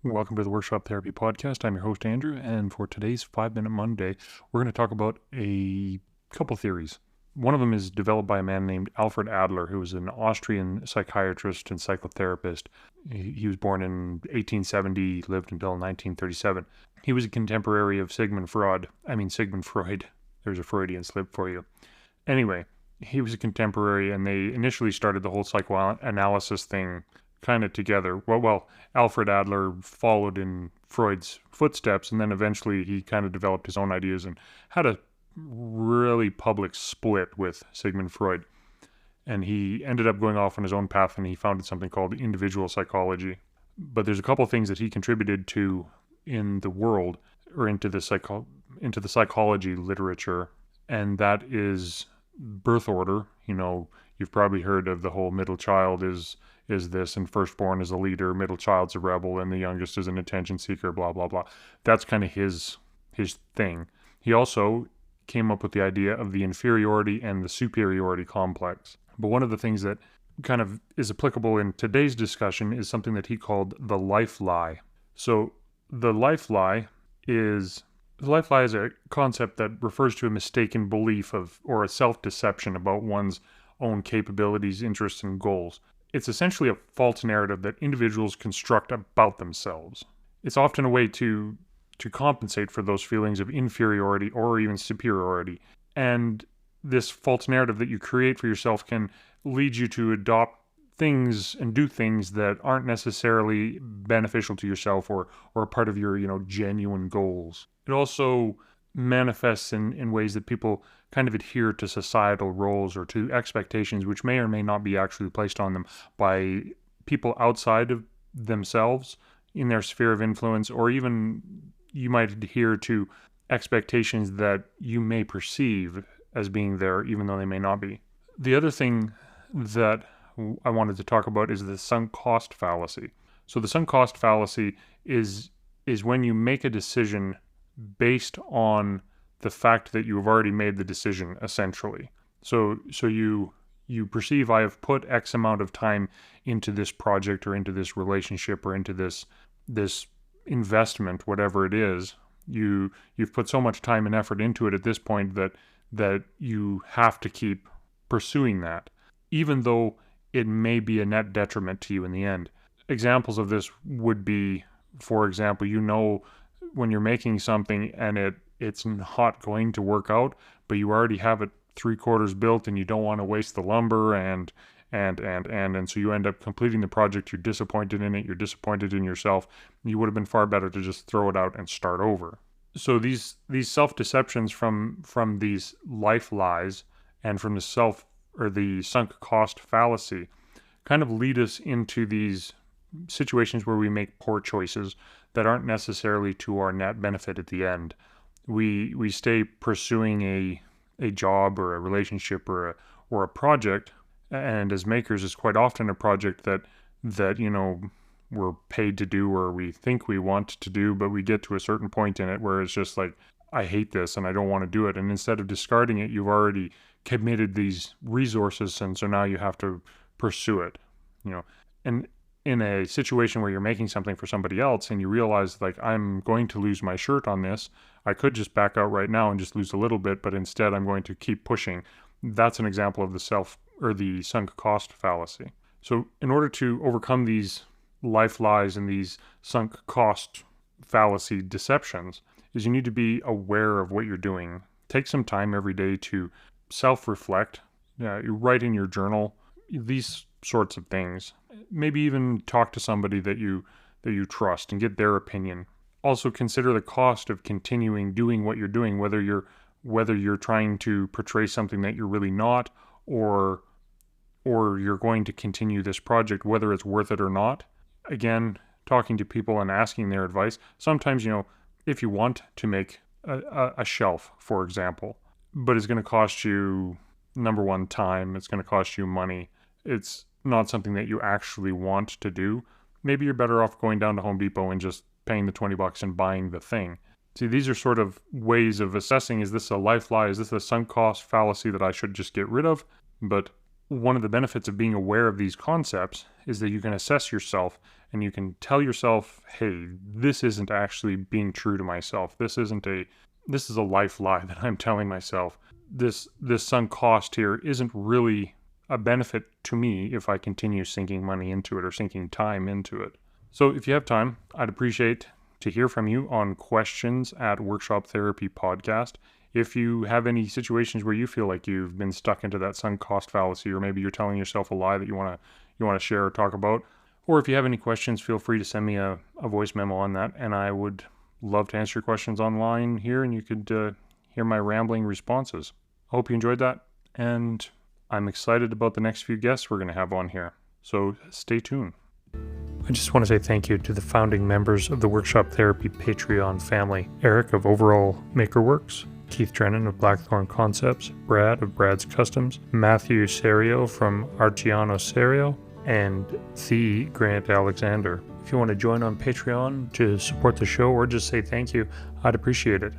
Welcome to the Workshop Therapy Podcast. I'm your host, Andrew, and for today's 5-Minute Monday, we're going to talk about a couple theories. One of them is developed by a man named Alfred Adler, who was an Austrian psychiatrist and psychotherapist. He was born in 1870, lived until 1937. He was a contemporary of Sigmund Freud. There's a Freudian slip for you. Anyway, he was a contemporary, and they initially started the whole psychoanalysis thing kind of together. Well, Alfred Adler followed in Freud's footsteps, and then eventually he kind of developed his own ideas and had a really public split with Sigmund Freud. And he ended up going off on his own path, and he founded something called individual psychology. But there's a couple things that he contributed to in the world, or into the psychology literature, and that is birth order. You've probably heard of the whole middle child is this, and firstborn is a leader, middle child's a rebel, and the youngest is an attention seeker, blah, blah, blah. That's kind of his thing. He also came up with the idea of the inferiority and the superiority complex. But one of the things that kind of is applicable in today's discussion is something that he called the life lie. So the life lie is a concept that refers to a mistaken belief or a self-deception about one's own capabilities, interests, and goals. It's essentially a false narrative that individuals construct about themselves. It's often a way to compensate for those feelings of inferiority or even superiority. And this false narrative that you create for yourself can lead you to adopt things and do things that aren't necessarily beneficial to yourself or a part of your, genuine goals. It also manifests in ways that people kind of adhere to societal roles or to expectations which may or may not be actually placed on them by people outside of themselves in their sphere of influence, or even you might adhere to expectations that you may perceive as being there even though they may not be. The other thing that I wanted to talk about is the sunk cost fallacy. So the sunk cost fallacy is when you make a decision based on the fact that you have already made the decision, essentially. So you perceive, I have put X amount of time into this project or into this relationship or into this investment, whatever it is. You've put so much time and effort into it at this point that you have to keep pursuing that, even though it may be a net detriment to you in the end. Examples of this would be, for example, when you're making something and it's not going to work out, but you already have it 3/4 built and you don't want to waste the lumber and so you end up completing the project. You're disappointed in it. You're disappointed in yourself. You would have been far better to just throw it out and start over. So these self-deceptions from these life lies and from the sunk cost fallacy kind of lead us into these situations where we make poor choices that aren't necessarily to our net benefit at the end. We stay pursuing a job or a relationship or a project, and as makers, it's quite often a project that we're paid to do or we think we want to do, but we get to a certain point in it where it's just like, I hate this and I don't want to do it. And instead of discarding it, you've already committed these resources, and so now you have to pursue it. And in a situation where you're making something for somebody else and you realize, like, I'm going to lose my shirt on this, I could just back out right now and just lose a little bit, but instead I'm going to keep pushing. That's an example of the sunk cost fallacy. So in order to overcome these life lies and these sunk cost fallacy deceptions, is you need to be aware of what you're doing. Take some time every day to self-reflect. You write in your journal, these sorts of things. Maybe even talk to somebody that you trust and get their opinion. Also consider the cost of continuing doing what you're doing, whether you're trying to portray something that you're really not, or you're going to continue this project, whether it's worth it or not. Again, talking to people and asking their advice. Sometimes, if you want to make a shelf, for example, but it's going to cost you, number one, time. It's going to cost you money. It's not something that you actually want to do. Maybe you're better off going down to Home Depot and just paying the $20 and buying the thing. See, these are sort of ways of assessing, is this a life lie? Is this a sunk cost fallacy that I should just get rid of? But one of the benefits of being aware of these concepts is that you can assess yourself and you can tell yourself, hey, this isn't actually being true to myself. This is a life lie that I'm telling myself. This sunk cost here isn't really a benefit to me if I continue sinking money into it or sinking time into it. So if you have time, I'd appreciate to hear from you on questions at Workshop Therapy Podcast. If you have any situations where you feel like you've been stuck into that sunk cost fallacy, or maybe you're telling yourself a lie that you want to share or talk about, or if you have any questions, feel free to send me a voice memo on that, and I would love to answer your questions online here, and you could hear my rambling responses. I hope you enjoyed that, and I'm excited about the next few guests we're going to have on here. So stay tuned. I just want to say thank you to the founding members of the Workshop Therapy Patreon family: Eric of Overall Makerworks, Keith Drennan of Blackthorn Concepts, Brad of Brad's Customs, Matthew Serio from Arciano Serio, and the Grant Alexander. If you want to join on Patreon to support the show or just say thank you, I'd appreciate it.